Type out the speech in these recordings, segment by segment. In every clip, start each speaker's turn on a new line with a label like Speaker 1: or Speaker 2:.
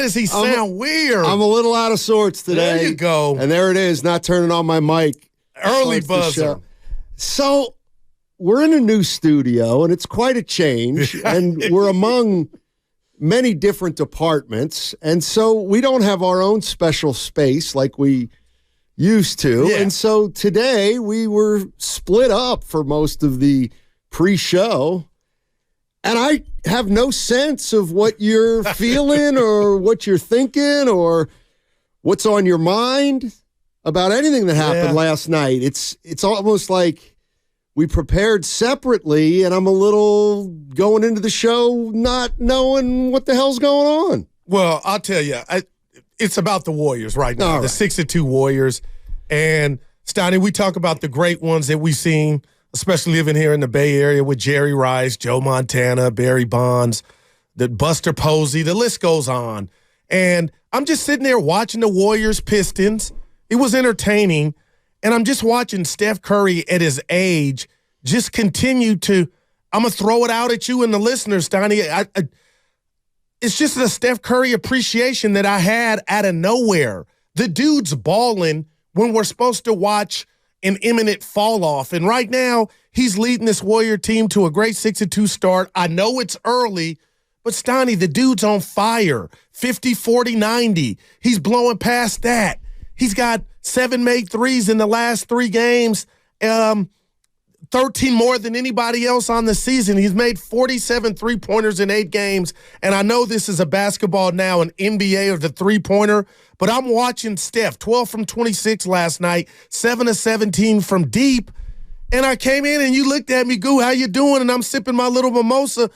Speaker 1: does he sound weird?
Speaker 2: I'm a little out of sorts today.
Speaker 1: There you go.
Speaker 2: And there it is, not turning on my mic.
Speaker 1: Early buzzer.
Speaker 2: So we're in a new studio, and it's quite a change, and we're among many different departments, and so we don't have our own special space like we used to.
Speaker 1: Yeah.
Speaker 2: And so today we were split up for most of the pre-show, and I have no sense of what you're feeling or what you're thinking or what's on your mind about anything that happened last night. It's almost like we prepared separately, and I'm a little going into the show not knowing what the hell's going on.
Speaker 1: Well, I'll tell you, it's about the Warriors right now, the 6-2 Warriors. And, Steiny, we talk about the great ones that we've seen, especially living here in the Bay Area with Jerry Rice, Joe Montana, Barry Bonds, the Buster Posey, the list goes on. And I'm just sitting there watching the Warriors Pistons. It was entertaining. And I'm just watching Steph Curry at his age just continue to – I'm going to throw it out at you and the listeners, Steiny. It's just a Steph Curry appreciation that I had out of nowhere. The dude's balling when we're supposed to watch an imminent fall-off. And right now, he's leading this Warrior team to a great 6-2 start. I know it's early, but Steiny, the dude's on fire. 50, 40, 90. He's blowing past that. He's got 7 made threes in the last 3 games, 13 more than anybody else on the season. He's made 47 three-pointers in 8 games, and I know this is a basketball now, an NBA of the three-pointer, but I'm watching Steph, 12 from 26 last night, 7 of 17 from deep, and I came in and you looked at me, Goo, how you doing? And I'm sipping my little mimosa.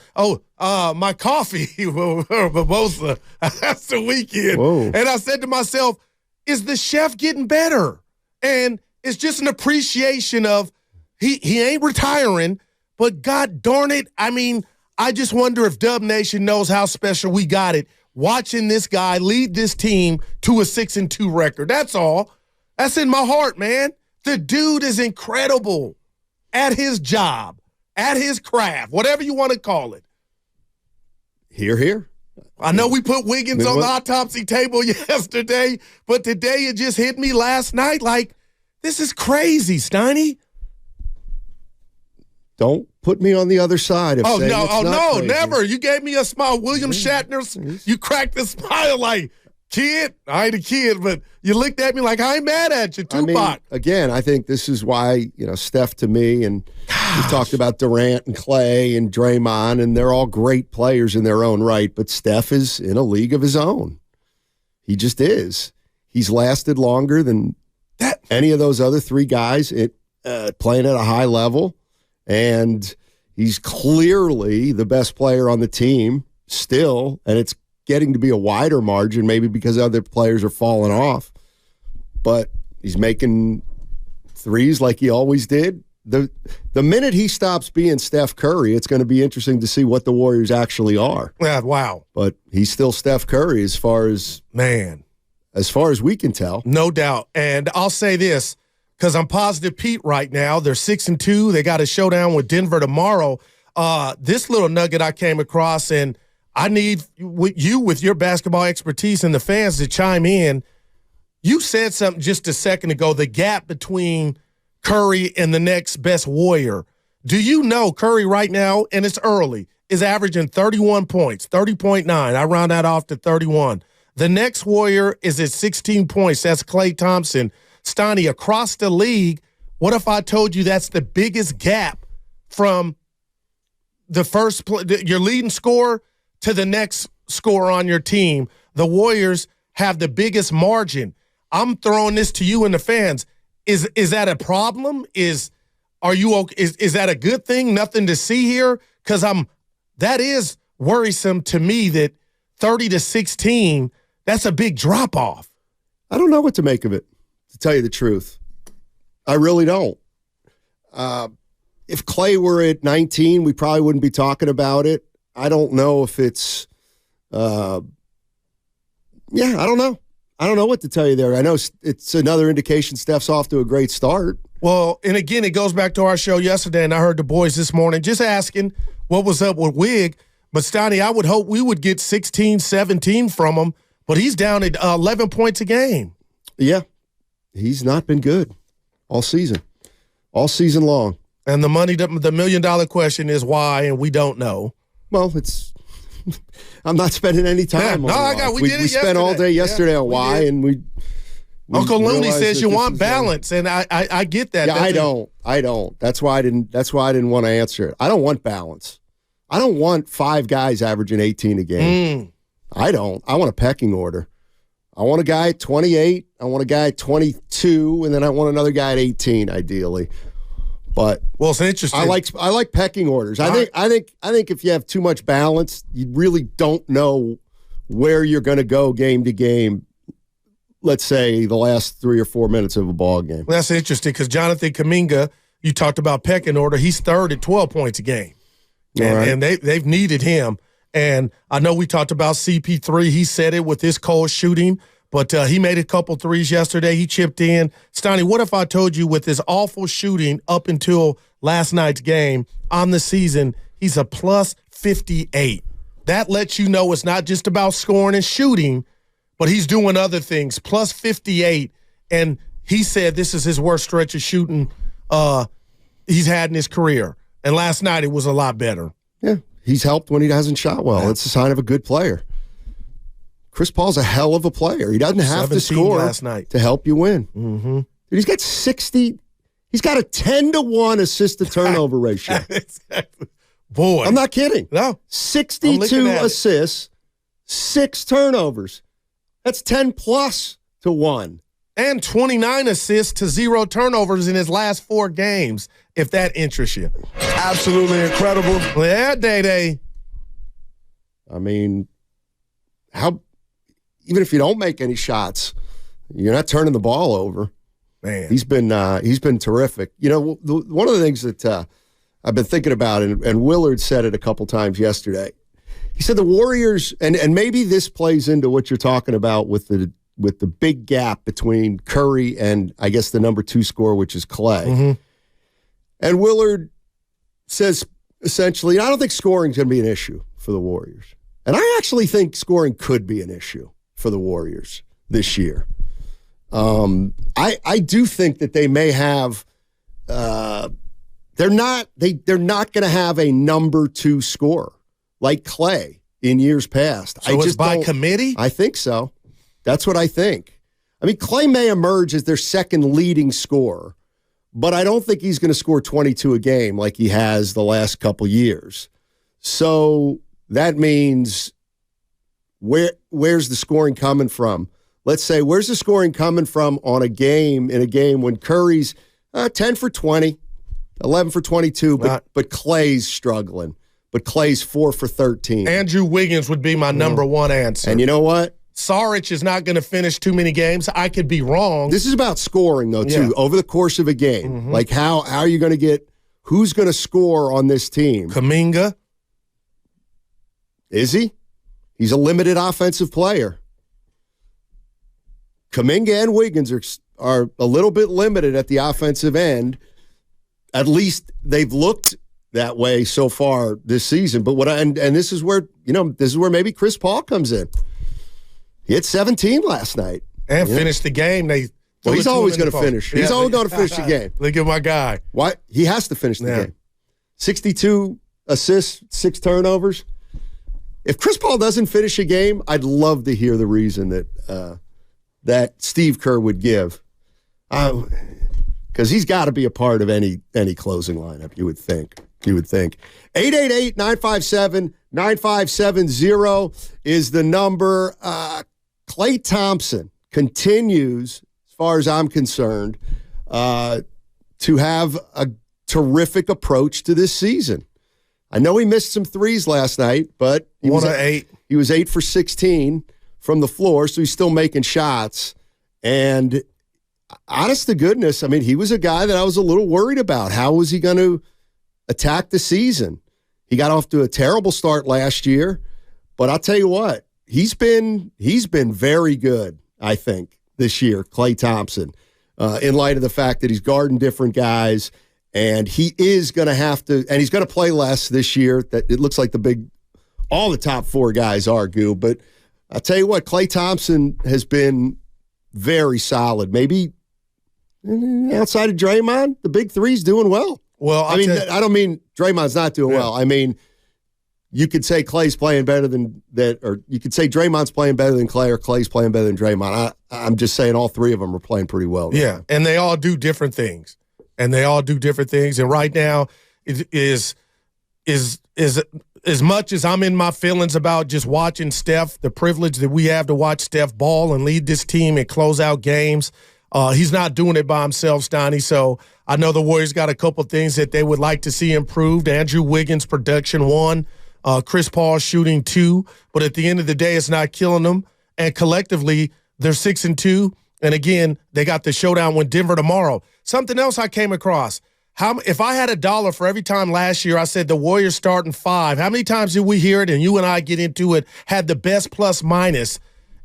Speaker 1: My coffee, mimosa. That's the weekend.
Speaker 2: Whoa.
Speaker 1: And I said to myself, is the chef getting better? And it's just an appreciation of he ain't retiring, but God darn it, I mean, I just wonder if Dub Nation knows how special we got it watching this guy lead this team to a 6-2 record. That's all. That's in my heart, man. The dude is incredible at his job, at his craft, whatever you want to call it.
Speaker 2: Here.
Speaker 1: I know we put Wiggins on the autopsy table yesterday, but today it just hit me last night like, this is crazy, Steiny.
Speaker 2: Don't put me on the other side of saying it's not crazy.
Speaker 1: Never. You gave me a smile. William Shatner, you cracked a smile like, kid, I ain't a kid, but you looked at me like, I ain't mad at you, Tupac.
Speaker 2: Again, I think this is why, Steph to me, and we've talked about Durant and Clay and Draymond, and they're all great players in their own right, but Steph is in a league of his own. He just is. He's lasted longer than any of those other 3 guys playing at a high level, and he's clearly the best player on the team still, and it's getting to be a wider margin, maybe because other players are falling off. But he's making threes like he always did. The minute he stops being Steph Curry, it's going to be interesting to see what the Warriors actually are.
Speaker 1: Yeah, wow.
Speaker 2: But he's still Steph Curry as far as we can tell.
Speaker 1: No doubt. And I'll say this, because I'm positive Pete right now. They're 6-2. They got a showdown with Denver tomorrow. This little nugget I came across, and I need you with your basketball expertise and the fans to chime in. You said something just a second ago, the gap between Curry and the next best Warrior. Do you know Curry right now, and it's early, is averaging 31 points, 30.9. I round that off to 31. The next Warrior is at 16 points. That's Klay Thompson. Steiny, across the league, what if I told you that's the biggest gap from the first your leading scorer to the next scorer on your team? The Warriors have the biggest margin. I'm throwing this to you and the fans. Is that a problem? Is that a good thing? Nothing to see here? Because that is worrisome to me that 30-16, that's a big drop off.
Speaker 2: I don't know what to make of it, to tell you the truth. I really don't. If Clay were at 19, we probably wouldn't be talking about it. I don't know if it's I don't know. I don't know what to tell you there. I know it's another indication Steph's off to a great start.
Speaker 1: Well, and again, it goes back to our show yesterday, and I heard the boys this morning just asking what was up with Wig. But, Steiny, I would hope we would get 16, 17 from him but he's down at 11 points a game.
Speaker 2: Yeah, he's not been good all season long.
Speaker 1: And the $1 million question is why, and we don't know.
Speaker 2: Well, I'm not spending any time on why.
Speaker 1: We did it yesterday.
Speaker 2: We spent all day yesterday on why, and we
Speaker 1: Uncle Looney says you want balance, and I get that.
Speaker 2: Yeah, I don't. That's why I didn't want to answer it. I don't want balance. I don't want 5 guys averaging 18 a game. I don't. I want a pecking order. I want a guy at 28. I want a guy at 22, and then I want another guy at 18, ideally. But
Speaker 1: it's interesting.
Speaker 2: I like pecking orders. I think if you have too much balance, you really don't know where you're going to go game to game. Let's say the last 3 or 4 minutes of a ball game.
Speaker 1: Well, that's interesting because Jonathan Kuminga, you talked about pecking order. He's third at 12 points a game, and they've needed him. And I know we talked about CP3. He said it with his cold shooting, but he made a couple threes yesterday. He chipped in. Steiny, what if I told you with his awful shooting up until last night's game on the season, he's a plus 58. That lets you know it's not just about scoring and shooting, but he's doing other things. Plus 58, and he said this is his worst stretch of shooting he's had in his career. And last night it was a lot better.
Speaker 2: Yeah, he's helped when he hasn't shot well. Yeah. It's a sign of a good player. Chris Paul's a hell of a player. He doesn't have to score
Speaker 1: last night
Speaker 2: to help you win.
Speaker 1: Mm-hmm.
Speaker 2: Dude, he's got 60. He's got a 10-to-1 assist-to-turnover ratio.
Speaker 1: Exactly. Boy.
Speaker 2: I'm not kidding.
Speaker 1: No.
Speaker 2: 62 assists, 6 turnovers. That's 10+ to 1.
Speaker 1: And 29 assists to 0 turnovers in his last 4 games, if that interests you.
Speaker 3: Absolutely incredible.
Speaker 1: Yeah, Day-Day.
Speaker 2: I mean, even if you don't make any shots, you're not turning the ball over.
Speaker 1: Man.
Speaker 2: He's been terrific. You know, one of the things that I've been thinking about, and Willard said it a couple times yesterday. He said the Warriors, and maybe this plays into what you're talking about with the big gap between Curry and I guess the number 2 scorer, which is Clay.
Speaker 1: Mm-hmm.
Speaker 2: And Willard says essentially, I don't think scoring is going to be an issue for the Warriors. And I actually think scoring could be an issue for the Warriors this year. I do think that they may have. They're not going to have a number 2 scorer like Clay in years past.
Speaker 1: So it's by committee?
Speaker 2: I think so. That's what I think. I mean, Clay may emerge as their second leading scorer, but I don't think he's going to score 22 a game like he has the last couple years. So that means where's the scoring coming from? Let's say, where's the scoring coming from in a game when Curry's 10 for 20, 11 for 22, but Clay's struggling. But Clay's 4 for 13.
Speaker 1: Andrew Wiggins would be my number 1 answer.
Speaker 2: And you know what?
Speaker 1: Saric is not going to finish too many games. I could be wrong.
Speaker 2: This is about scoring, though, too, over the course of a game. Mm-hmm. Like, how are you going to get – who's going to score on this team?
Speaker 1: Kuminga.
Speaker 2: Is he? He's a limited offensive player. Kuminga and Wiggins are a little bit limited at the offensive end. At least they've looked that way so far this season. But and this is where maybe Chris Paul comes in. He hit 17 last night
Speaker 1: and finished the game.
Speaker 2: He's always going to finish. He's always going to finish the game.
Speaker 1: Look at my guy.
Speaker 2: Why? He has to finish the game. 62 assists, 6 turnovers. If Chris Paul doesn't finish a game, I'd love to hear the reason that Steve Kerr would give. Because he's got to be a part of any closing lineup, you would think. 888-957-9570 is the number. Klay Thompson continues, as far as I'm concerned, to have a terrific approach to this season. I know he missed some threes last night, but he was 8 for 16 from the floor, so he's still making shots. And honest to goodness, I mean, he was a guy that I was a little worried about. How was he going to attack the season? He got off to a terrible start last year, but I'll tell you what, he's been very good, I think, this year, Klay Thompson, in light of the fact that he's guarding different guys, and he is going to have to, and he's going to play less this year. That it looks like all the top 4 guys are, Goo, but I tell you what, Klay Thompson has been very solid. Maybe outside of Draymond, the big three's doing well.
Speaker 1: Well,
Speaker 2: I don't mean Draymond's not doing well. I mean, you could say Klay's playing better than that, or you could say Draymond's playing better than Klay, or Klay's playing better than Draymond. I'm just saying all three of them are playing pretty well.
Speaker 1: Yeah, and they all do different things. And right now is as much as I'm in my feelings about just watching Steph, the privilege that we have to watch Steph ball and lead this team and close out games, he's not doing it by himself, Steiny. So I know the Warriors got a couple things that they would like to see improved. Andrew Wiggins' production 1, Chris Paul shooting 2, but at the end of the day, it's not killing them. And collectively, they're 6-2. And again, they got the showdown with Denver tomorrow. Something else I came across. If I had $1 for every time last year I said the Warriors starting 5, how many times did we hear it, and you and I get into it, had the best plus minus?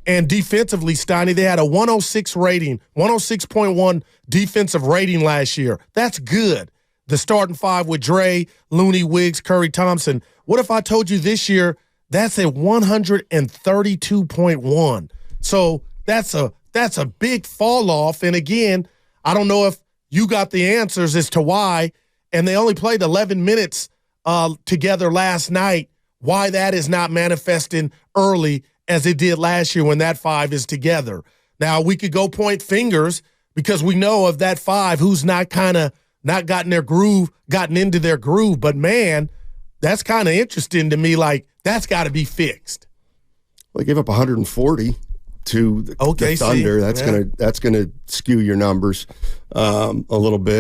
Speaker 1: And defensively, Steiny, they had a 106 rating, 106.1 defensive rating last year. That's good. The starting 5 with Dre, Looney, Wiggs, Curry, Thompson. What if I told you this year that's a 132.1? So that's a big fall off. And again, I don't know if you got the answers as to why, and they only played 11 minutes together last night, why that is not manifesting early as it did last year when that 5 is together. Now, we could go point fingers because we know of that 5 who's not gotten into their groove. But, man, that's kind of interesting to me. Like, that's got to be fixed.
Speaker 2: Well, they gave up 140 to the Thunder. That's gonna skew your numbers a little bit.